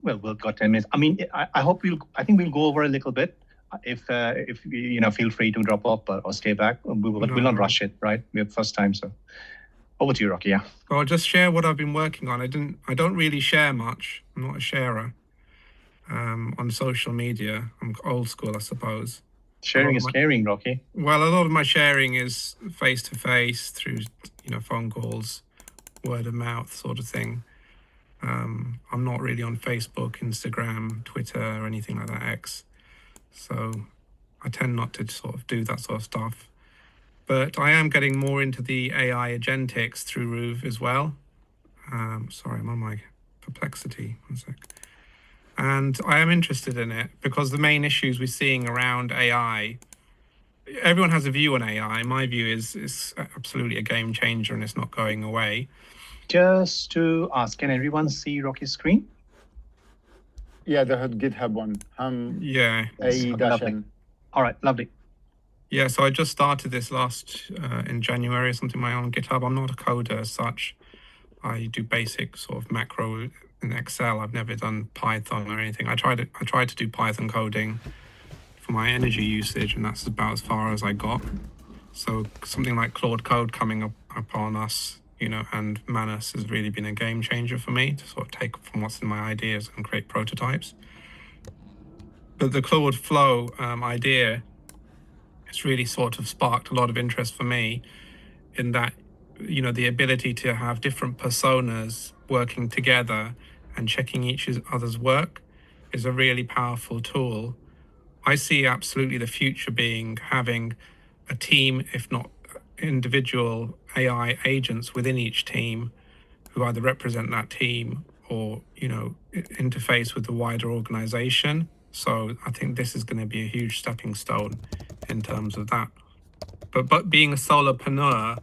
Well, we've got 10 minutes. I mean, I think we'll go over a little bit. If feel free to drop off or stay back. We'll not rush it, right? We have first time, so over to you, Rocky. Yeah. So I'll just share what I've been working on. I don't really share much. I'm not a sharer on social media. I'm old school, I suppose. Sharing is caring, Rocky. Well, a lot of my sharing is face to face through, phone calls, word of mouth sort of thing. I'm not really on Facebook, Instagram, Twitter, or anything like that, X. So I tend not to sort of do that sort of stuff. But I am getting more into the AI Agentics through Roov as well. Sorry, I'm on my Perplexity. One sec. And I am interested in it because the main issues we're seeing around AI, everyone has a view on AI. My view is it's absolutely a game changer and it's not going away. Just to ask, can everyone see Rocky's screen? Yeah, the GitHub one. Yeah. AE-N. All right, lovely. Yeah, so I just started this last in January or something, my own GitHub. I'm not a coder as such. I do basic sort of macro in Excel. I've never done Python or anything. I tried to do Python coding for my energy usage, and that's about as far as I got. So something like Claude Code coming upon us, and Manus has really been a game changer for me to sort of take from what's in my ideas and create prototypes. But the Claude Flow idea has really sort of sparked a lot of interest for me in that, the ability to have different personas working together and checking each other's work is a really powerful tool. I see absolutely the future being having a team, if not individual AI agents within each team who either represent that team or, interface with the wider organization. So I think this is going to be a huge stepping stone in terms of that. But being a solopreneur,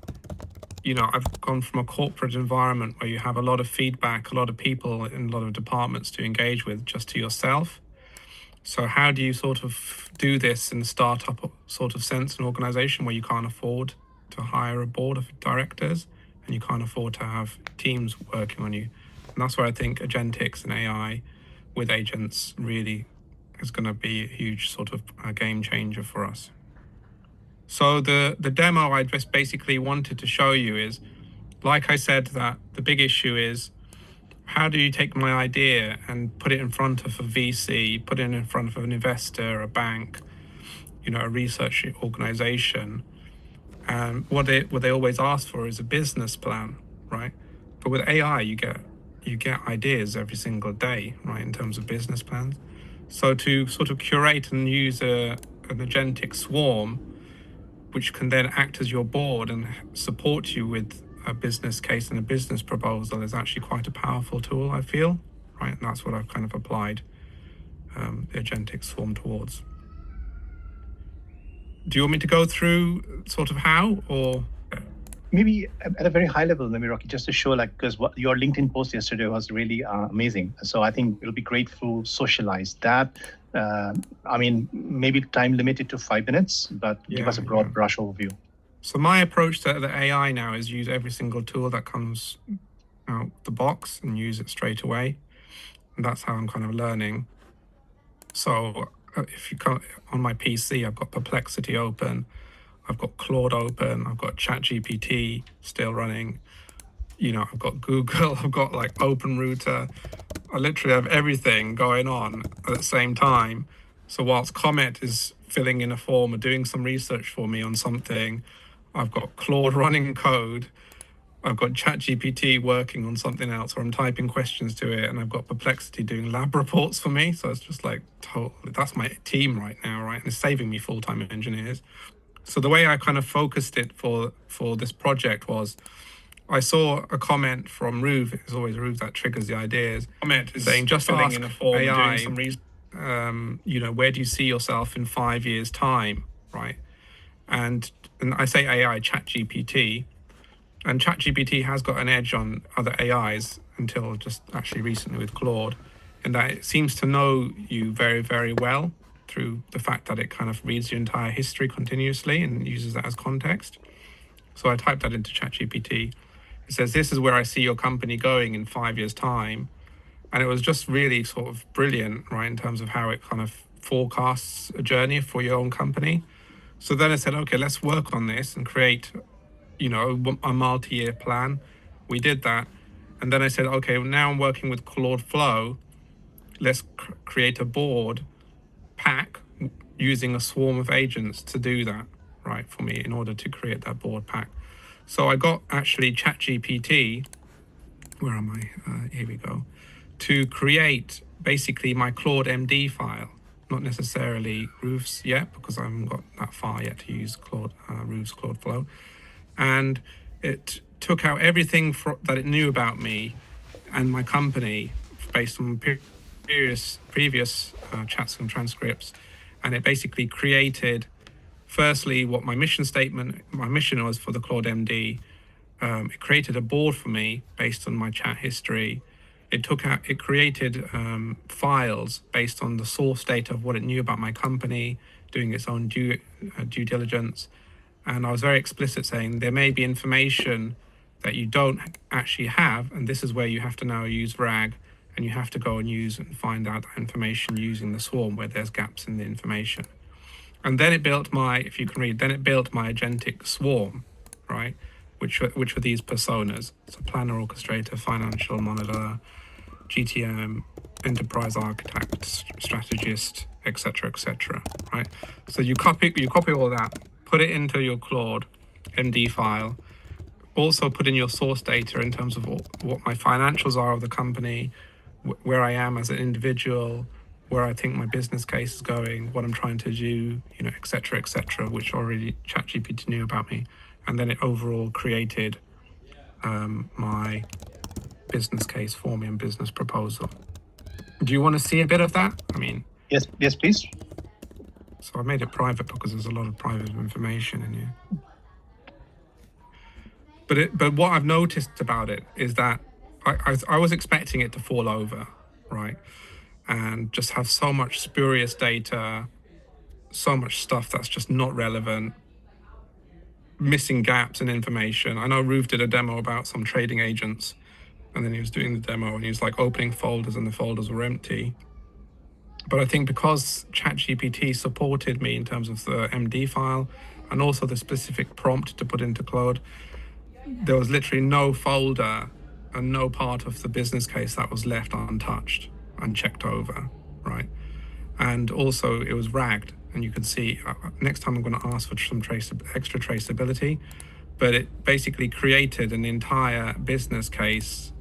I've gone from a corporate environment where you have a lot of feedback, a lot of people in a lot of departments to engage with just to yourself. So how do you sort of do this in a startup sort of sense, an organization where you can't afford to hire a board of directors and you can't afford to have teams working on you? And that's where I think Agentics and AI with agents really is going to be a huge sort of a game changer for us. So the demo I just basically wanted to show you is, like I said, that the big issue is how do you take my idea and put it in front of a VC, put it in front of an investor, a bank, a research organization, and what they always ask for is a business plan, right? But with AI, you get ideas every single day, right, in terms of business plans. So to sort of curate and use an agentic swarm, which can then act as your board and support you with a business case and a business proposal, is actually quite a powerful tool, I feel, right? And that's what I've kind of applied the agentic swarm towards. Do you want me to go through sort of how, or? Maybe at a very high level, maybe Rocky, just to show, because what your LinkedIn post yesterday was really amazing. So I think it'll be great to socialize that. I mean, maybe time limited to 5 minutes, but give us a broad brush overview. So my approach to the AI now is use every single tool that comes out the box and use it straight away. And that's how I'm kind of learning. So if you come on my PC, I've got Perplexity open, I've got Claude open, I've got ChatGPT still running, I've got Google, I've got like OpenRouter. I literally have everything going on at the same time. So whilst Comet is filling in a form or doing some research for me on something, I've got Claude running code, I've got ChatGPT working on something else, or I'm typing questions to it, and I've got Perplexity doing lab reports for me. So it's just like, totally, that's my team right now, right? And it's saving me full-time engineers. So the way I kind of focused it for this project was, I saw a comment from Roov. It's always Roov that triggers the ideas. Comment is saying, just filling in a form, AI, doing some research, where do you see yourself in 5 years' time, right? And I say AI, ChatGPT, and ChatGPT has got an edge on other AIs until just actually recently with Claude, in that it seems to know you very, very well through the fact that it kind of reads your entire history continuously and uses that as context. So I typed that into ChatGPT. It says, this is where I see your company going in 5 years' time. And it was just really sort of brilliant, right, in terms of how it kind of forecasts a journey for your own company. So then I said, okay, let's work on this and create, a multi-year plan. We did that. And then I said, okay, now I'm working with Claude Flow. Let's create a board pack using a swarm of agents to do that, right, for me in order to create that board pack. So I got actually ChatGPT, where am I? Here we go, to create basically my Claude MD file, not necessarily Roof's yet, because I haven't got that far yet to use Roof's Claude Flow. And it took out everything that it knew about me and my company based on previous chats and transcripts. And it basically created, firstly, what my mission was for the Claude MD. It created a board for me based on my chat history. It created files based on the source data of what it knew about my company, doing its own due diligence. And I was very explicit saying there may be information that you don't actually have, and this is where you have to now use RAG, and you have to go and use and find out that information using the swarm where there's gaps in the information. And then it built if you can read, then it built my agentic swarm, right? Which were these personas. So planner, orchestrator, financial monitor, GTM, enterprise architect, strategist, etc., right? So you copy all that, put it into your Claude MD file, also put in your source data in terms of what my financials are of the company, where I am as an individual, where I think my business case is going, what I'm trying to do, etc., which already ChatGPT knew about me. And then it overall created my business case for me and business proposal. Do you want to see a bit of that? I mean, yes, please. So I made it private because there's a lot of private information in here. But what I've noticed about it is that I was expecting it to fall over, right? And just have so much spurious data, so much stuff that's just not relevant, missing gaps in information. I know Roof did a demo about some trading agents, and then he was doing the demo and he was like opening folders and the folders were empty. But I think because ChatGPT supported me in terms of the MD file and also the specific prompt to put into Claude, there was literally no folder and no part of the business case that was left untouched, unchecked over, right? And also it was ragged, and you can see, next time I'm going to ask for some extra traceability, but it basically created an entire business case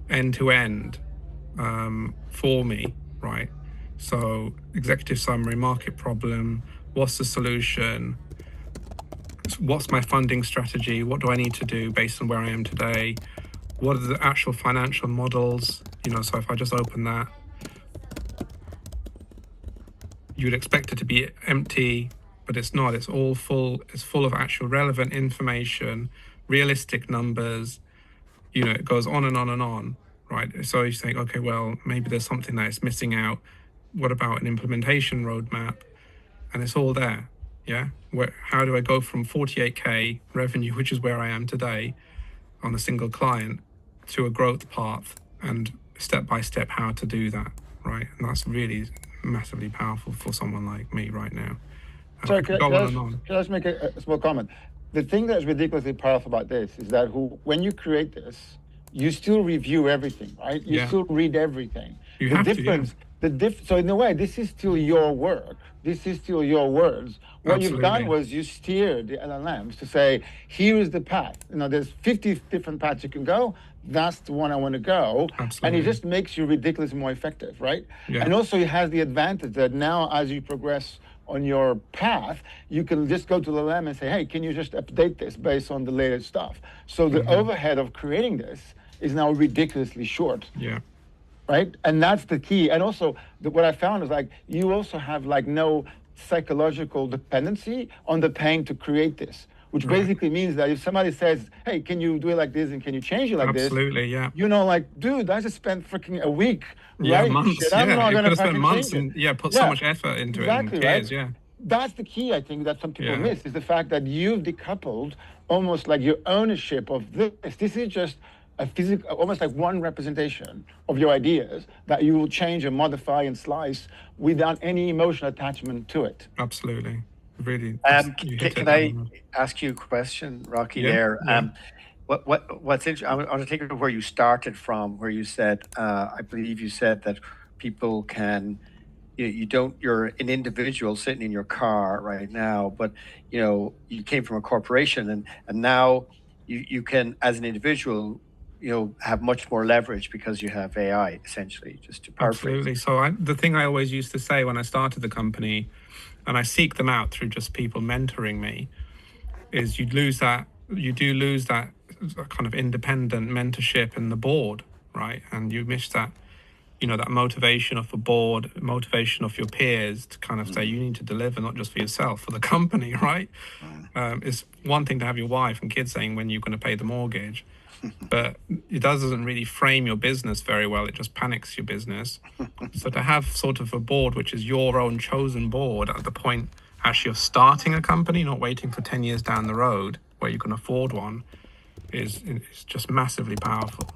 end to end for me, right? So executive summary, market problem, what's the solution, what's my funding strategy, what do I need to do based on where I am today, what are the actual financial models, so if I just open that, you'd expect it to be empty, but it's not. It's all full. It's full of actual relevant information, realistic numbers. It goes on and on and on, right? So you think, okay, well, maybe there's something that is missing out. What about an implementation roadmap? And it's all there, yeah? How do I go from 48K revenue, which is where I am today, on a single client, to a growth path, and step by step how to do that, right? And that's really massively powerful for someone like me right now. Sorry, can I just make a small comment? The thing that's ridiculously powerful about this is that when you create this, you still review everything, right? You still read everything. You have to. So in a way, this is still your work. This is still your words. What you've done was you steered the LLMs to say, here is the path. There's 50 different paths you can go. That's the one I want to go. Absolutely. And it just makes you ridiculously more effective, right? Yeah. And also it has the advantage that now as you progress on your path, you can just go to the LLM and say, hey, can you just update this based on the latest stuff? So the overhead of creating this is now ridiculously short. Yeah. Right? And that's the key. And also what I found is you also have no psychological dependency on the paying to create this, which basically means that if somebody says, hey, can you do it like this and can you change it like this? Absolutely, yeah. Dude, I just spent freaking a week writing months, shit. I'm not you going to spent months and put so much effort into it and tears, right? That's the key, I think, that some people miss, is the fact that you've decoupled almost like your ownership of this. This is just a physical, almost like one representation of your ideas that you will change and modify and slice without any emotional attachment to it. Absolutely. Really. Can I ask you a question, Rocky? Yeah, There. yeah. What's interesting? I want to take it where you started from, where you said, I believe you said that people can. You're an individual sitting in your car right now, but you came from a corporation, and now you can, as an individual, have much more leverage because you have AI, essentially, just to paraphrase. Absolutely. So the thing I always used to say when I started the company, and I seek them out through just people mentoring me, is you do lose that kind of independent mentorship in the board, right? And you miss that, that motivation of the board, motivation of your peers to kind of say you need to deliver not just for yourself, for the company, right? It's one thing to have your wife and kids saying when you're going to pay the mortgage, but it doesn't really frame your business very well. It just panics your business. So to have sort of a board, which is your own chosen board at the point actually of starting a company, not waiting for 10 years down the road where you can afford one, is just massively powerful.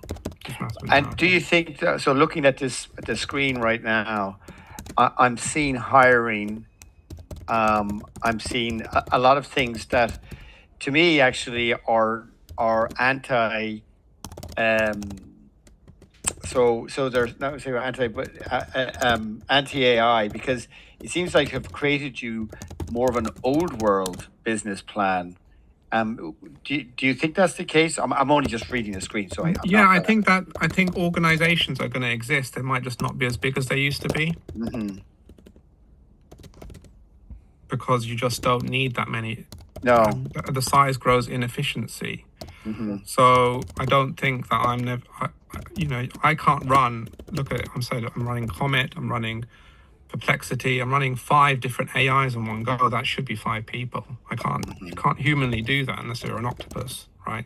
And do you think that, so looking at the screen right now, I'm seeing hiring, I'm seeing a lot of things that to me actually are anti so there's not say anti, but anti-AI, because it seems like have created you more of an old world business plan. Do you think that's the case? I'm only just reading the screen, so I think organizations are going to exist. They might just not be as big as they used to be, because you just don't need that many. No, the size grows inefficiency. So I don't think that I can't run. Look at it. I'm running Comet. I'm running Perplexity. I'm running 5 different AIs in one go. That should be 5 people. You can't humanly do that unless you're an octopus, right?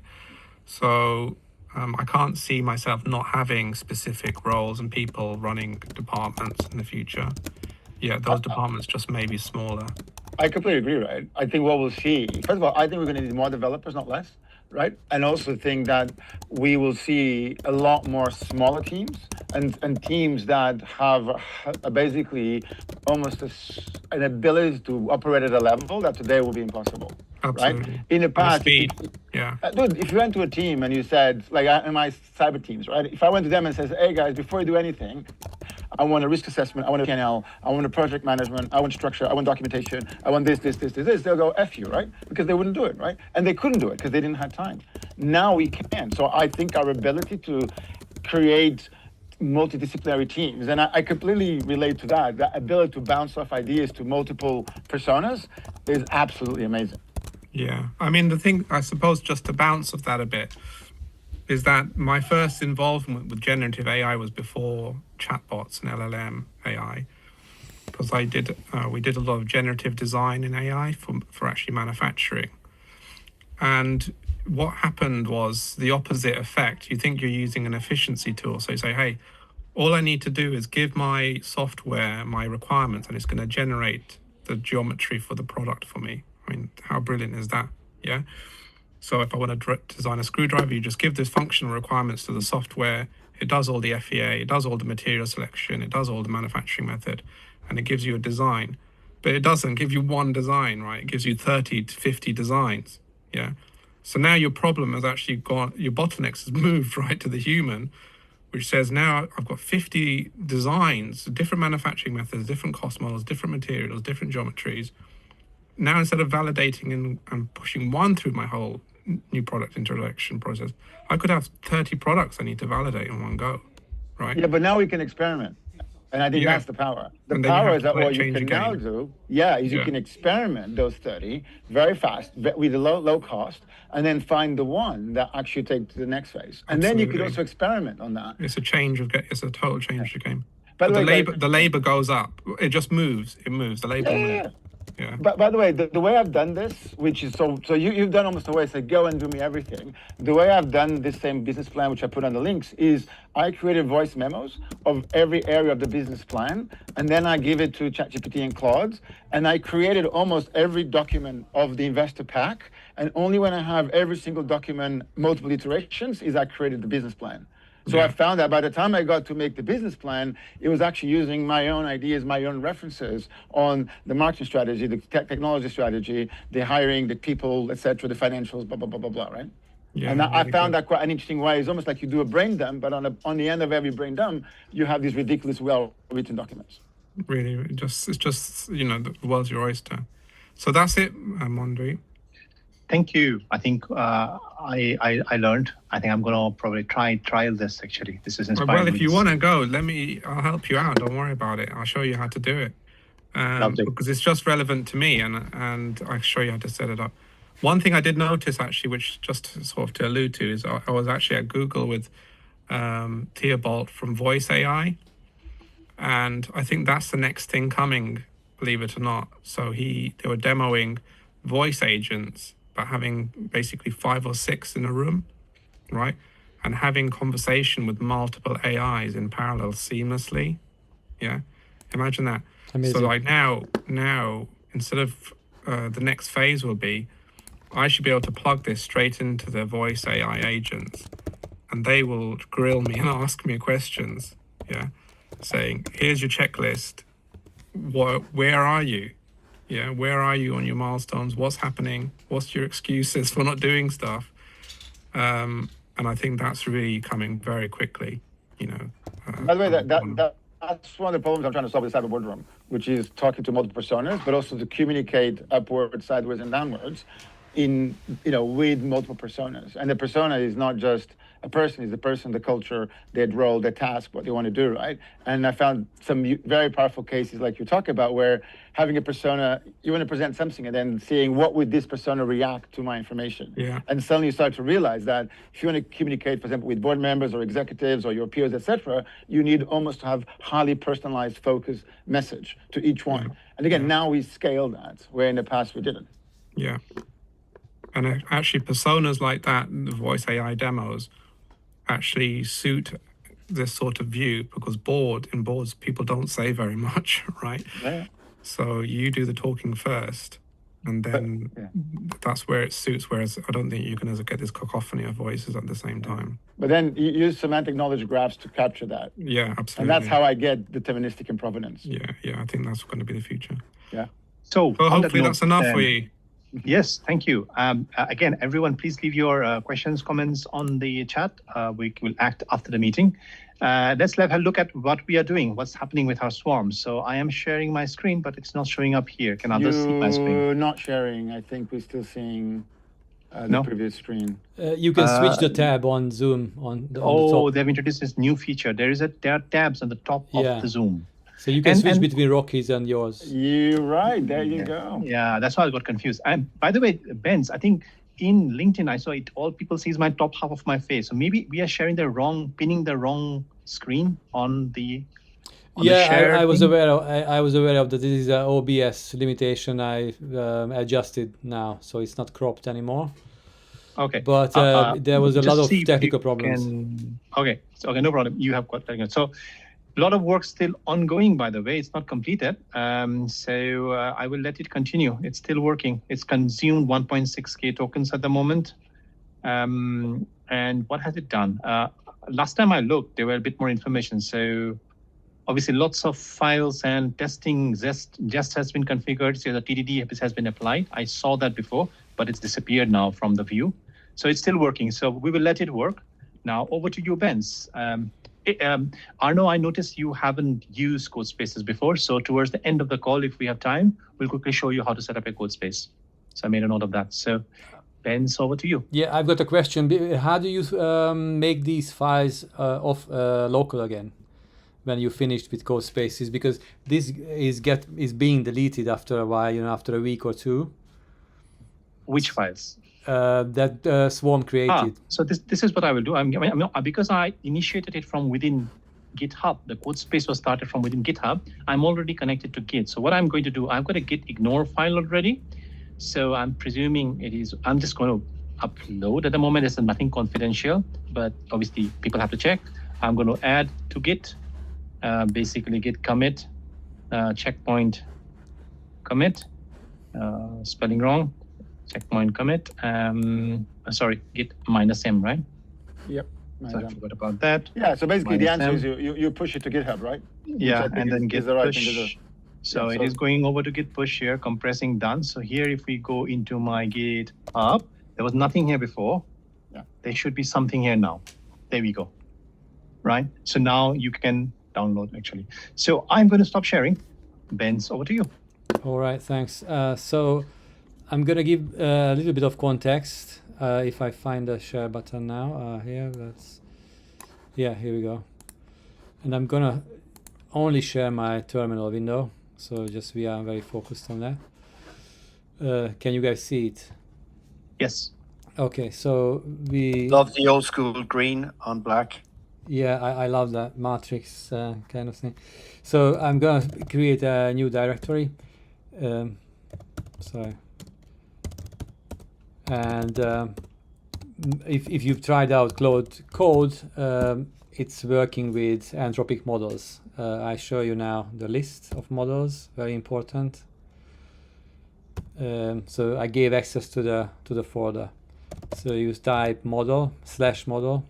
So I can't see myself not having specific roles and people running departments in the future. Yeah, those departments just may be smaller. I completely agree, right? I think what we'll see, first of all, I think we're going to need more developers, not less, right? And also think that we will see a lot more smaller teams and teams that have basically almost an ability to operate at a level that today will be impossible. Absolutely. Right? In the past, dude, if you went to a team and you said, like in my cyber teams, right? If I went to them and says, hey guys, before you do anything, I want a risk assessment, I want a P&L, I want a project management, I want structure, I want documentation, I want this. They'll go F you, right? Because they wouldn't do it, right? And they couldn't do it because they didn't have time. Now we can. So I think our ability to create multidisciplinary teams, and I completely relate to that, the ability to bounce off ideas to multiple personas is absolutely amazing. Yeah. I mean, the thing, I suppose, just to bounce off that a bit, is that my first involvement with generative AI was before chatbots and LLM AI, because we did a lot of generative design in AI for actually manufacturing. And what happened was the opposite effect. You think you're using an efficiency tool. So you say, hey, all I need to do is give my software my requirements and it's going to generate the geometry for the product for me. I mean, how brilliant is that? Yeah. So if I want to design a screwdriver, you just give this functional requirements to the software. It does all the FEA, it does all the material selection, it does all the manufacturing method, and it gives you a design. But it doesn't give you one design, right? It gives you 30 to 50 designs. Yeah. So now your problem has actually your bottlenecks has moved right to the human, which says now I've got 50 designs, different manufacturing methods, different cost models, different materials, different geometries. Now, instead of validating and pushing one through my whole new product introduction process, I could have 30 products I need to validate in one go, right? Yeah, but now we can experiment. And I think that's the power. The And power is that what you can now do, is you can experiment those 30 very fast with a low cost, and then find the one that actually takes to the next phase. And then you could also experiment on that. It's a total change of the game. By the way, the labor goes up. It just moves. It moves. The labor moves. Yeah. But by the way, the way I've done this, which is so you've done almost the way I say go and do me everything. The way I've done this same business plan, which I put on the links, is I created voice memos of every area of the business plan, and then I give it to ChatGPT and Claude, and I created almost every document of the investor pack. And only when I have every single document, multiple iterations, is I created the business plan. So I found that by the time I got to make the business plan, it was actually using my own ideas, my own references on the marketing strategy, the technology strategy, the hiring, the people, etc., the financials, blah, blah, blah, blah, blah, right? Yeah, And I really found good. that quite an interesting way. It's almost like you do a brain dump, but on the end of every brain dump, you have these ridiculous, well-written documents. Really, it's just the world's your oyster. So that's it, Mondri. Thank you. I think I learned. I think I'm gonna probably trial this actually. This is inspiring. Well, if you want to go, I'll help you out. Don't worry about it. I'll show you how to do it. Lovely. Because it's just relevant to me, and I'll show you how to set it up. One thing I did notice actually, which just sort of to allude to, is I was actually at Google with Theobald from Voice AI, and I think that's the next thing coming, believe it or not. So they were demoing voice agents, but having basically 5 or 6 in a room, right? And having conversation with multiple AIs in parallel seamlessly. Yeah, imagine that. Amazing. So like now, instead of the next phase will be, I should be able to plug this straight into the voice AI agents, and they will grill me and ask me questions. Yeah, saying, here's your checklist. Where are you? Yeah, where are you on your milestones? What's happening? What's your excuses for not doing stuff? And I think that's really coming very quickly. By the way, that's one of the problems I'm trying to solve inside the boardroom, which is talking to multiple personas, but also to communicate upwards, sideways, and downwards with multiple personas. And the persona is not just a person, is the person, the culture, their role, their task, what they want to do, right? And I found some very powerful cases like you talk about where having a persona, you want to present something and then seeing what would this persona react to my information. Yeah. And suddenly you start to realize that if you want to communicate, for example, with board members or executives or your peers, etc., you need almost to have highly personalized, focused message to each one. Yeah. And again, now we scale that, where in the past we didn't. Yeah. And actually personas like that, the voice AI demos, actually suit this sort of view, because in boards, people don't say very much, right? Yeah. So you do the talking first, and then that's where it suits, whereas I don't think you can get this cacophony of voices at the same time. But then you use semantic knowledge graphs to capture that. Yeah, absolutely. And that's how I get deterministic and provenance. Yeah, I think that's going to be the future. Yeah. So hopefully that's enough for you. Yes, thank you. Again, everyone, please leave your questions, comments on the chat. We will act after the meeting. Let's have a look at what we are doing, what's happening with our swarms. So I am sharing my screen, but it's not showing up here. Can others see my screen? You're not sharing. I think we're still seeing the previous screen. You can switch the tab on Zoom on the top. They've introduced this new feature. There are tabs on the top of the Zoom. So you can switch between Rocky's and yours. You're right. There you go. Yeah, that's why I got confused. And by the way, Benz, I think in LinkedIn, I saw it. All people see is my top half of my face. So maybe we are pinning the wrong screen on the. I was aware of that. This is an OBS limitation. I adjusted now, so it's not cropped anymore. Okay. But there was a lot of technical problems. Okay, no problem. You have got technical. So a lot of work still ongoing, by the way. It's not completed. So I will let it continue. It's still working. It's consumed 1.6K tokens at the moment. And what has it done? Last time I looked, there were a bit more information. So obviously lots of files and testing just has been configured. So the TDD has been applied. I saw that before, but it's disappeared now from the view. So it's still working. So we will let it work. Now over to you, Benz. Arno, I noticed you haven't used code spaces before. So towards the end of the call, if we have time, we'll quickly show you how to set up a code space. So I made a note of that. So Benz, over to you. Yeah, I've got a question. How do you make these files local again when you finished with code spaces? Because this is being deleted after a while, after a week or two. Which files? That Swarm created. So this is what I will do. Because I initiated it from within GitHub. The code space was started from within GitHub. I'm already connected to Git. So what I'm going to do, I've got a git ignore file already. So I'm presuming I'm just going to upload. At the moment, there's nothing confidential, but obviously people have to check. I'm going to add to Git, basically git commit, checkpoint commit, spelling wrong, checkpoint commit, sorry, git -m, right? Yep. So I forgot about that. Yeah, so basically the answer -m. is you push it to GitHub, right? Yeah, and then git is the right push. thing to do. So Yeah, it is going over to git push here, compressing done. So here, if we go into my GitHub, there was nothing here before. Yeah. There should be something here now. There we go. Right? So now you can download actually. So I'm going to stop sharing. Ben's over to you. All right, thanks. So I'm gonna give a little bit of context. If I find the share button now, here, here we go. And I'm gonna only share my terminal window. So just we are very focused on that. Can you guys see it? Yes. Okay, so we Love the old school green on black. Yeah, I love that matrix kind of thing. So I'm gonna create a new directory. Sorry. And if you've tried out Cloud Code, it's working with anthropic models. I show you now the list of models, very important. So I gave access to the folder. So you type model/model,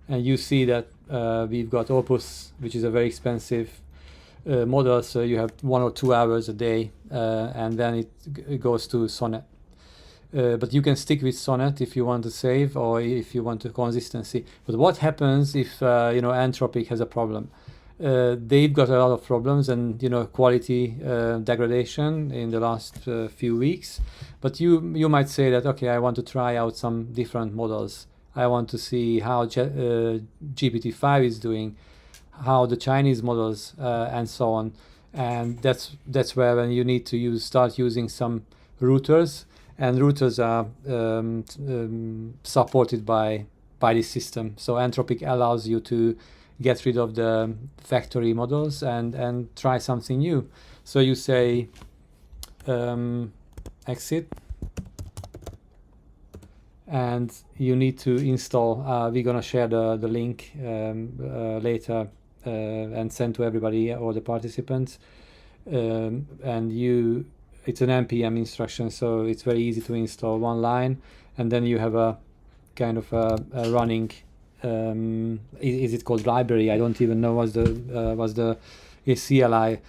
and you see that we've got Opus, which is a very expensive model. So you have 1 or 2 hours a day, and then it goes to Sonnet. But you can stick with Sonnet if you want to save or if you want to consistency. But what happens if Anthropic has a problem? They've got a lot of problems and quality degradation in the last few weeks. But you might say that, okay, I want to try out some different models. I want to see how GPT-5 is doing, how the Chinese models and so on. And that's where when you need to start using some routers. And routers are supported by this system. So Anthropic allows you to get rid of the factory models and try something new. So you say exit, and you need to install. We're gonna share the link later and send to everybody or the participants. And it's an npm instruction, so it's very easy to install, one line, and then you have a kind of a running. Is it called library? I don't even know was the CLI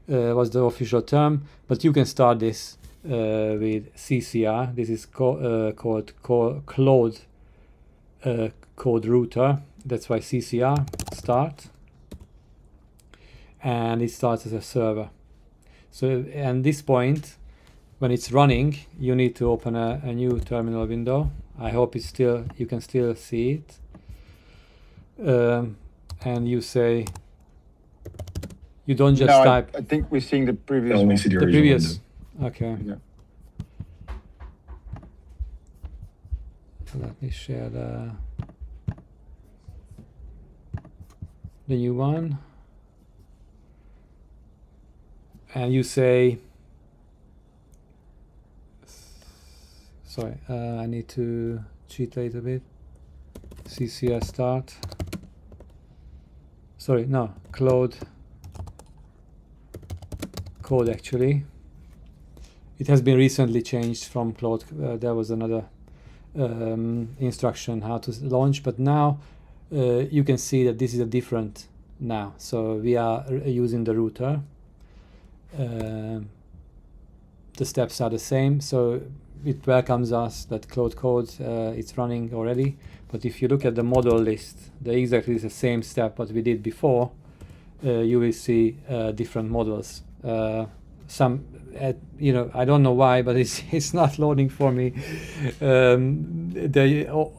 was the official term, but you can start this with CCR. This is called Cloud Code Router. That's why CCR start, and it starts as a server. So at this point, when it's running, you need to open a new terminal window. I hope you can still see it. And you say, you don't just type. I think we're seeing the previous. Only see the The original previous. window. Okay. Yeah. Let me share the new one. And you say, sorry, I need to cheat a little bit. CCR start. Sorry, no, Cloud Code actually. It has been recently changed from Cloud. There was another instruction how to launch, but now you can see that this is a different now. So we are using the router. The steps are the same, so it welcomes us that Cloud Code it's running already. But if you look at the model list, exactly the same step what we did before, you will see different models. Some, I don't know why, but it's not loading for me.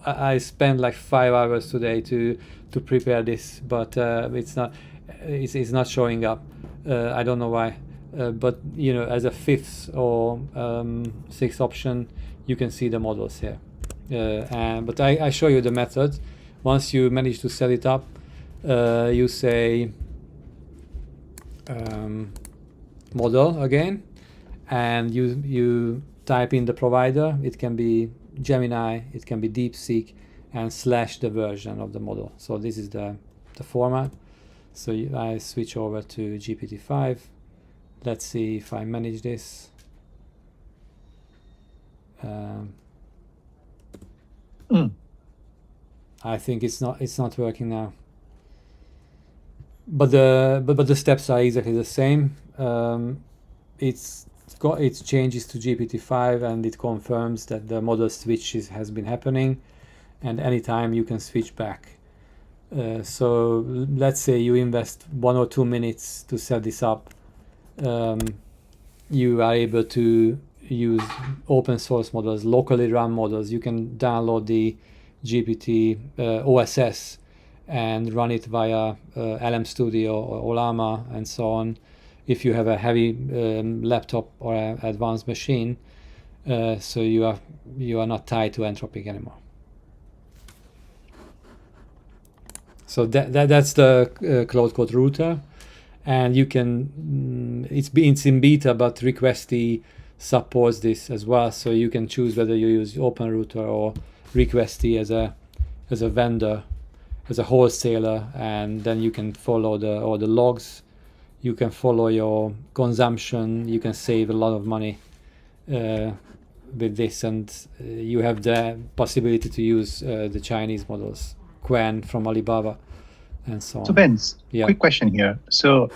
I spent like 5 hours today to prepare this, but it's not showing up. I don't know why. But as a fifth or sixth option, you can see the models here. But I show you the method. Once you manage to set it up, you say model again, and you type in the provider. It can be Gemini, it can be DeepSeek, and / the version of the model. So this is the format. So I switch over to GPT-5. Let's see if I manage this. I think it's not working now. But the steps are exactly the same. It changes to GPT-5 and it confirms that the model switch has been happening, and anytime you can switch back. So let's say you invest 1 or 2 minutes to set this up. You are able to use open source models, locally run models. You can download the GPT OSS and run it via LM Studio or Olama and so on, if you have a heavy laptop or an advanced machine. So you are not tied to Anthropic anymore. So that's the Cloud Code router, and you can it's in beta, but Requesty supports this as well. So you can choose whether you use OpenRouter or Requesty as a vendor, as a wholesaler, and then you can follow all the logs. You can follow your consumption. You can save a lot of money with this, and you have the possibility to use the Chinese models, Quan from Alibaba, and so on. So Benz, quick question here. So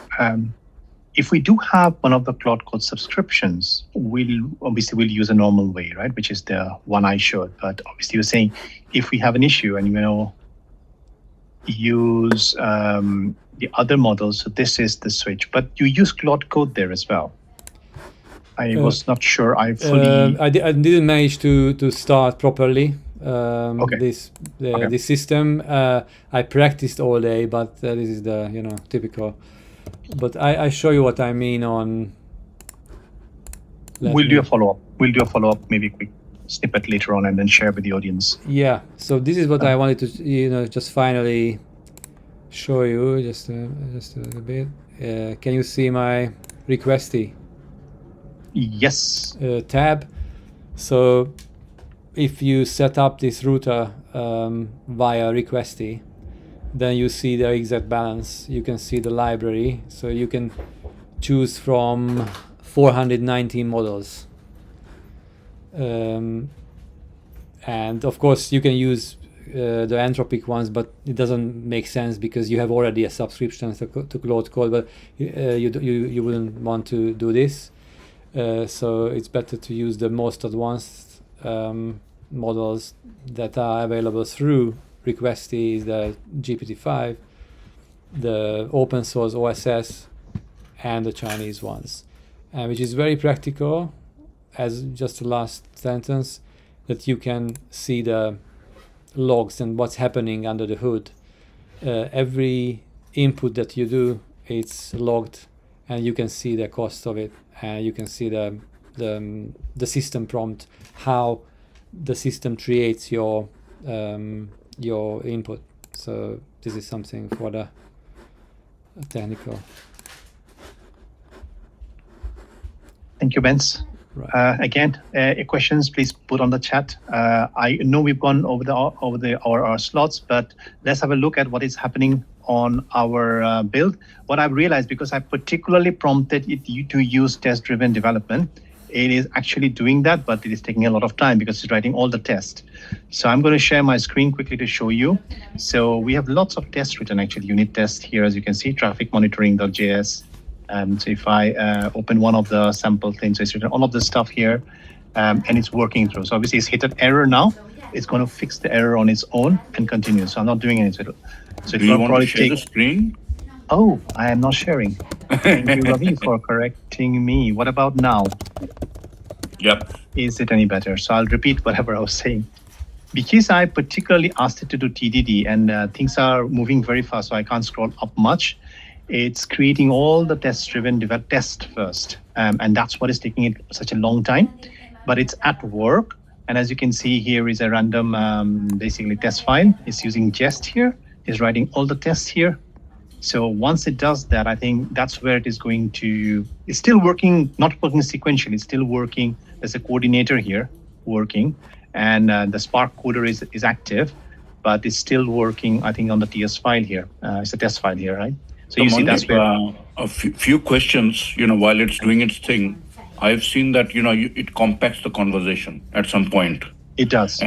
if we do have one of the Cloud Code subscriptions, we'll use a normal way, right? Which is the one I showed. But obviously you're saying if we have an issue and use the other models, so this is the switch. But you use Cloud Code there as well. I was not sure I fully... I didn't manage to start properly this system. I practiced all day, but this is the typical. But I show you what I mean on. We'll do a follow-up. Maybe a quick snippet later on, and then share with the audience. Yeah. So this is what I wanted to just finally show you just a little bit. Can you see my Requesty? Yes. Tab. So if you set up this router via Requesty, then you see the exact balance. You can see the library. So you can choose from 419 models. And of course you can use the Anthropic ones, but it doesn't make sense because you have already a subscription to Cloud Code, but you wouldn't want to do this. So it's better to use the most advanced models that are available through Requesty, is the GPT-5, the open source OSS, and the Chinese ones, which is very practical. As just the last sentence, that you can see the logs and what's happening under the hood. Every input that you do, it's logged, and you can see the cost of it, and you can see the system prompt, how the system creates your input. So this is something for the technical. Thank you, Benz. Right. Again, questions, please put on the chat. I know we've gone over our slots, but let's have a look at what is happening on our build. What I've realized, because I particularly prompted you to use test-driven development, it is actually doing that, but it is taking a lot of time because it's writing all the tests. So I'm going to share my screen quickly to show you. So we have lots of tests written, actually, unit tests here, as you can see, traffic monitoring.js. So if I open one of the sample things, it's written all of the stuff here, and it's working through. So obviously it's hit an error now. It's going to fix the error on its own and continue. So I'm not doing anything. So do you want to share the screen? Oh, I am not sharing. Thank you, Ravi, for correcting me. What about now? Yep. Is it any better? So I'll repeat whatever I was saying. Because I particularly asked it to do TDD, and things are moving very fast, so I can't scroll up much. It's creating all the test-driven test first, and that's what is taking it such a long time. But it's at work, and as you can see, here is a random, basically test file. It's using Jest here, is writing all the tests here. So once it does that, I think that's where it is going to, it's still working, not working sequentially, it's still working as a coordinator here, working. And the Spark coder is active, but it's still working, I think, on the TS file here. It's a test file here, right? So you see that's where... a few questions, while it's doing its thing, I've seen that, it compacts the conversation at some point. It does.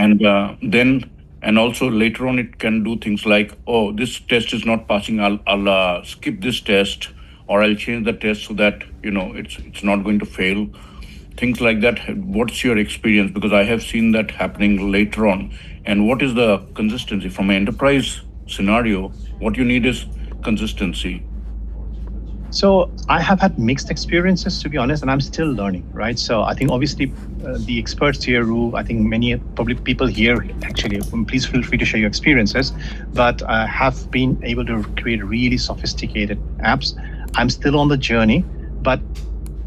And also later on, it can do things like, oh, this test is not passing. I'll skip this test, or I'll change the test so that it's not going to fail. Things like that. What's your experience? Because I have seen that happening later on. And what is the consistency from an enterprise scenario? What you need is consistency. So I have had mixed experiences, to be honest, and I'm still learning, right? So I think obviously the experts here who I think many probably people here actually, please feel free to share your experiences, but have been able to create really sophisticated apps. I'm still on the journey, but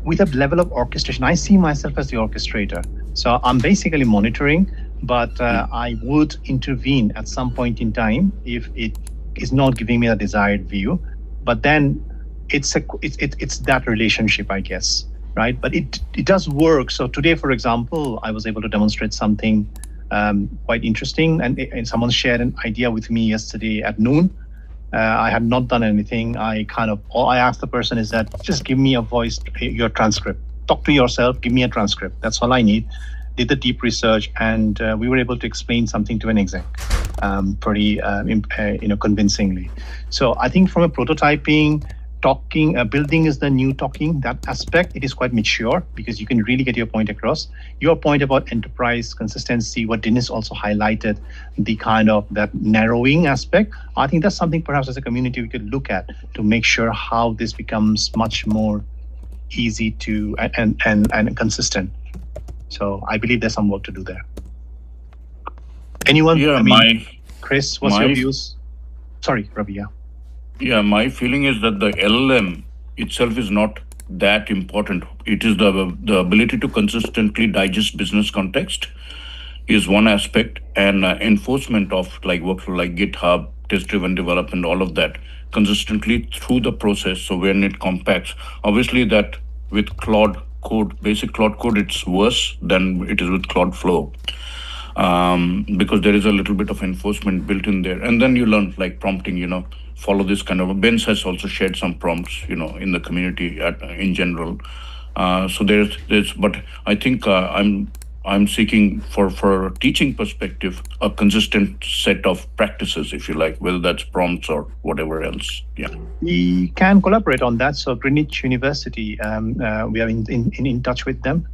with a level of orchestration, I see myself as the orchestrator. So I'm basically monitoring, but I would intervene at some point in time if it is not giving me a desired view. But then it's that relationship, I guess, right? But it does work. So today, for example, I was able to demonstrate something quite interesting, and someone shared an idea with me yesterday at noon. I had not done anything. All I asked the person is that just give me a voice, your transcript. Talk to yourself, give me a transcript. That's all I need. Did the deep research, and we were able to explain something to an exec pretty convincingly. So I think from a prototyping, talking, building is the new talking, that aspect, it is quite mature because you can really get your point across. Your point about enterprise consistency, what Dennis also highlighted, the kind of that narrowing aspect, I think that's something perhaps as a community we could look at to make sure how this becomes much more easy to and consistent. So I believe there's some work to do there. Anyone? Yeah, Chris, what's your views? Sorry, Ravi, yeah. Yeah, my feeling is that the LLM itself is not that important. It is the ability to consistently digest business context is one aspect, and enforcement of like workflow like GitHub, test-driven development, all of that consistently through the process. So when it compacts, obviously that with Claude Code, basic Claude Code, it's worse than it is with Cloudflow. Because there is a little bit of enforcement built in there. And then you learn like prompting, follow this kind of, Benz has also shared some prompts, in the community in general. So there's, but I think I'm seeking for a teaching perspective, a consistent set of practices, if you like, whether that's prompts or whatever else. Yeah. We can collaborate on that. So Greenwich University, we are in touch with them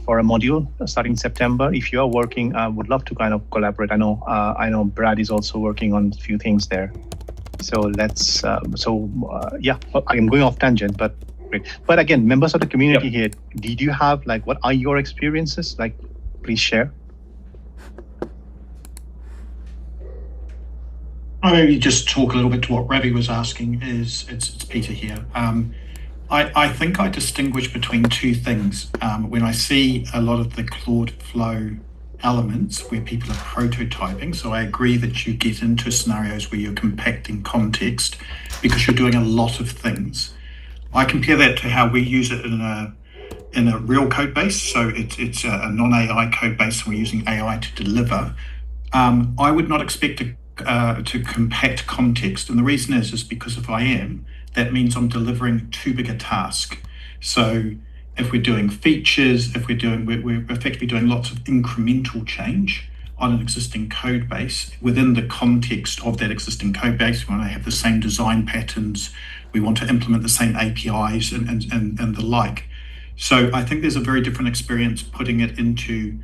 for a module starting September. If you are working, I would love to kind of collaborate. I know Brad is also working on a few things there. So let's, yeah, I'm going off tangent, but great. But again, members of the community here, did you have what are your experiences? Please share. I'll maybe just talk a little bit to what Ravi was asking. It's Peter here. I think I distinguish between two things. When I see a lot of the Claude Flow elements where people are prototyping, so I agree that you get into scenarios where you're compacting context because you're doing a lot of things. I compare that to how we use it in a real code base. So it's a non-AI code base, and we're using AI to deliver. I would not expect to compact context, and the reason is because if I am, that means I'm delivering too big a task. So if we're doing features, we're effectively doing lots of incremental change on an existing code base within the context of that existing code base. We want to have the same design patterns, we want to implement the same APIs and the like. So I think there's a very different experience putting it into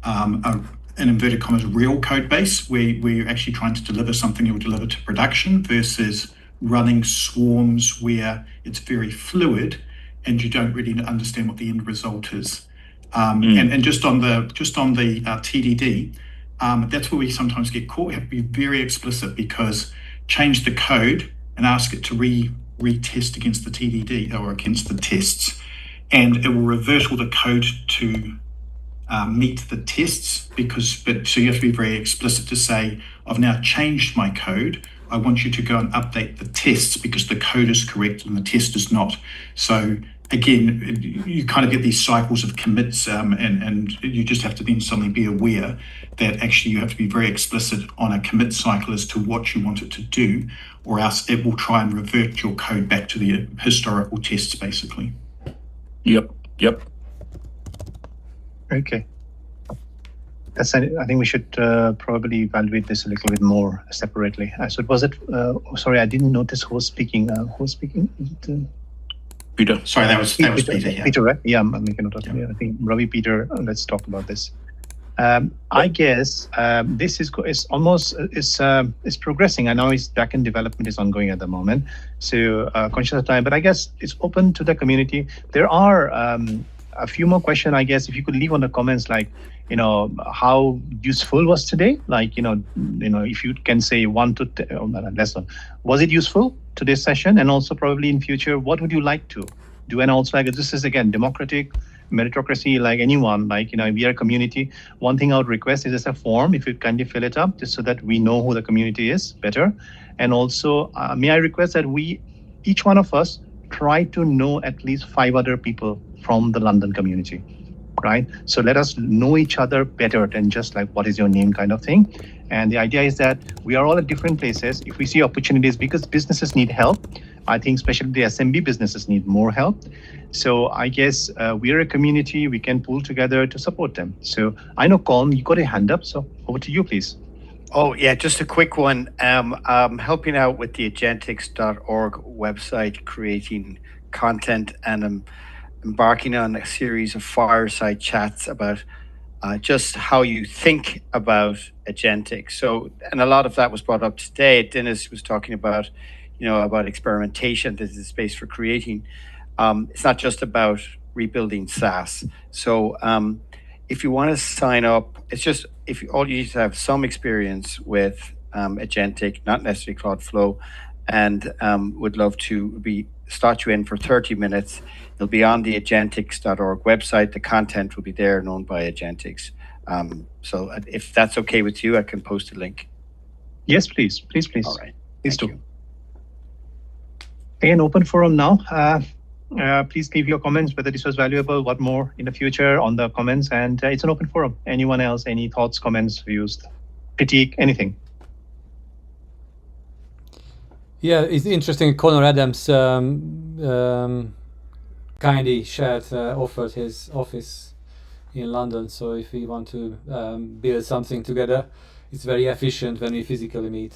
an inverted commas real code base where you're actually trying to deliver something you'll deliver to production versus running swarms where it's very fluid and you don't really understand what the end result is. And just on the TDD, that's where we sometimes get caught. We have to be very explicit because change the code and ask it to retest against the TDD or against the tests, and it will revert all the code to meet the tests. So you have to be very explicit to say, I've now changed my code. I want you to go and update the tests because the code is correct and the test is not. So again, you kind of get these cycles of commits, and you just have to then suddenly be aware that actually you have to be very explicit on a commit cycle as to what you want it to do, or else it will try and revert your code back to the historical tests, basically. Yep. Okay. I think we should probably evaluate this a little bit more separately. So was it? Sorry, I didn't notice who was speaking. Who was speaking? Peter. Sorry, that was Peter. Yeah. Peter, right? Yeah, I'm making note of it. I think Ravi, Peter. Let's talk about this. I guess this is progressing. I know its backend development is ongoing at the moment, so conscious of time. But I guess it's open to the community. There are a few more questions. I guess if you could leave on the comments, like how useful was today? Like if you can say 1 to 10, or less than, was it useful today's session? And also probably in future, what would you like to do? And also, like, this is again democratic. Meritocracy, like anyone, we are a community. One thing I would request is just a form, if you kindly fill it up, just so that we know who the community is better. And also, may I request that each one of us, try to know at least 5 other people from the London community, right? So let us know each other better than just like, what is your name kind of thing. And the idea is that we are all at different places. If we see opportunities, because businesses need help, I think especially the SMB businesses need more help. So I guess we are a community, we can pull together to support them. So I know, Colm, you got a hand up, so over to you, please. Oh, yeah, just a quick one. I'm helping out with the Agentics.org website, creating content, and I'm embarking on a series of fireside chats about just how you think about Agentics. So, and a lot of that was brought up today. Dennis was talking about, about experimentation. This is a space for creating. It's not just about rebuilding SaaS. So if you want to sign up, it's just, all you need to have some experience with Agentic, not necessarily Cloudflow, and would love to start you in for 30 minutes. It'll be on the Agentics.org website. The content will be there, known by Agentics. So if that's okay with you, I can post a link. Yes, please. All right. Please do. An open forum now. Please leave your comments whether this was valuable, what more in the future on the comments, and it's an open forum. Anyone else, any thoughts, comments, views, critique, anything? Yeah, it's interesting. Connor Adams kindly offered his office in London. So if we want to build something together, it's very efficient when we physically meet.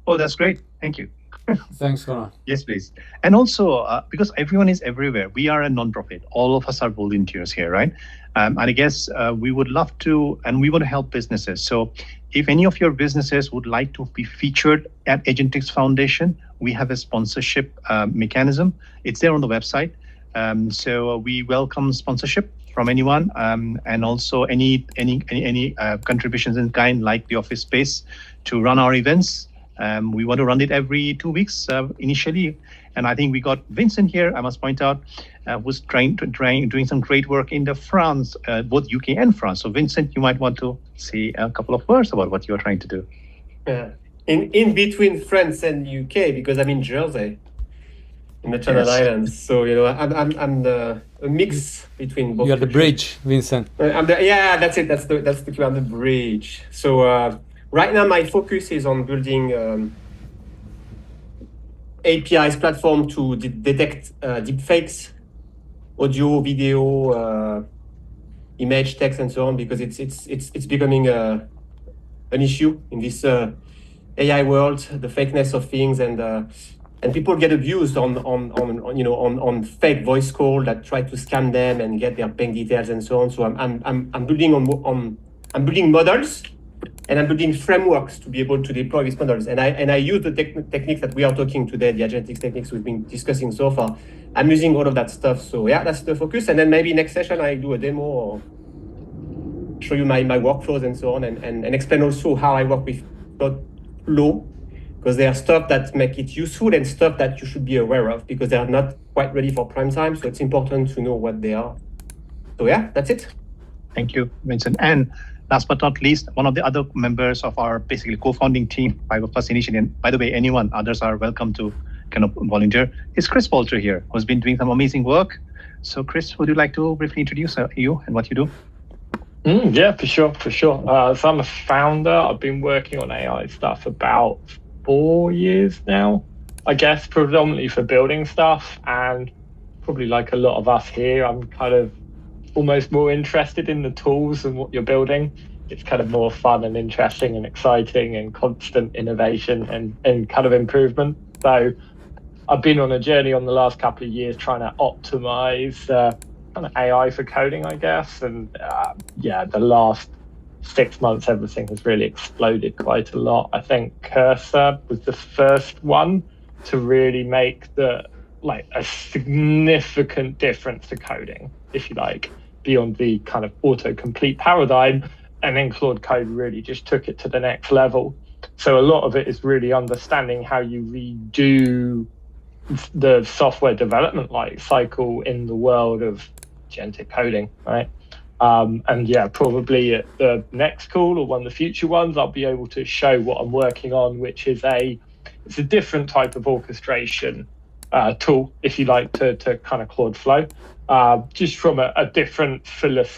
Oh, that's great. Thank you. Thanks, Connor. Yes, please. And also, because everyone is everywhere, we are a non-profit. All of us are volunteers here, right? And I guess we would love to, and we want to help businesses. So if any of your businesses would like to be featured at Agentics Foundation, we have a sponsorship mechanism. It's there on the website. So we welcome sponsorship from anyone, and also any contributions in kind, like the office space, to run our events. We want to run it every 2 weeks initially, and I think we got Vincent here. I must point out, who's doing some great work in the France, both UK and France. So Vincent, you might want to say a couple of words about what you are trying to do. In between France and UK, because I'm in Jersey, in the Channel Islands. So I'm a mix between both. You're the bridge, Vincent. That's it. That's the key. I'm the bridge. So. Right now, my focus is on building APIs platform to detect deepfakes, audio, video, image, text, and so on, because it's becoming an issue in this AI world, the fakeness of things, and people get abused on fake voice call that try to scam them and get their bank details and so on. So I'm building models. And I'm building frameworks to be able to deploy these models. And I use the techniques that we are talking today, the Agentics techniques we've been discussing so far. I'm using all of that stuff. So yeah, that's the focus. And then maybe next session I do a demo or show you my workflows and so on, and explain also how I work with Cloudflow, because there are stuff that make it useful and stuff that you should be aware of because they are not quite ready for prime time. So it's important to know what they are. So yeah, that's it. Thank you, Vincent. And last but not least, one of the other members of our basically co-founding team, 5 initially, and by the way, others are welcome to kind of volunteer, is Chris Bolter here, who's been doing some amazing work. So Chris, would you like to briefly introduce you and what you do? Yeah, for sure. So I'm a founder. I've been working on AI stuff about 4 years now, I guess, predominantly for building stuff. And probably like a lot of us here, I'm kind of almost more interested in the tools and what you're building. It's kind of more fun and interesting and exciting and constant innovation and kind of improvement. So I've been on a journey on the last couple of years trying to optimize kind of AI for coding, I guess. And the last 6 months, everything has really exploded quite a lot. I think Cursor was the first one to really make a significant difference to coding, if you like, beyond the kind of autocomplete paradigm. And then Claude Code really just took it to the next level. So a lot of it is really understanding how you redo the software development life cycle in the world of agentic coding, right? And probably at the next call or one of the future ones, I'll be able to show what I'm working on, which is it's a different type of orchestration tool, if you like, to kind of Claude Flow, just from a different philosophy.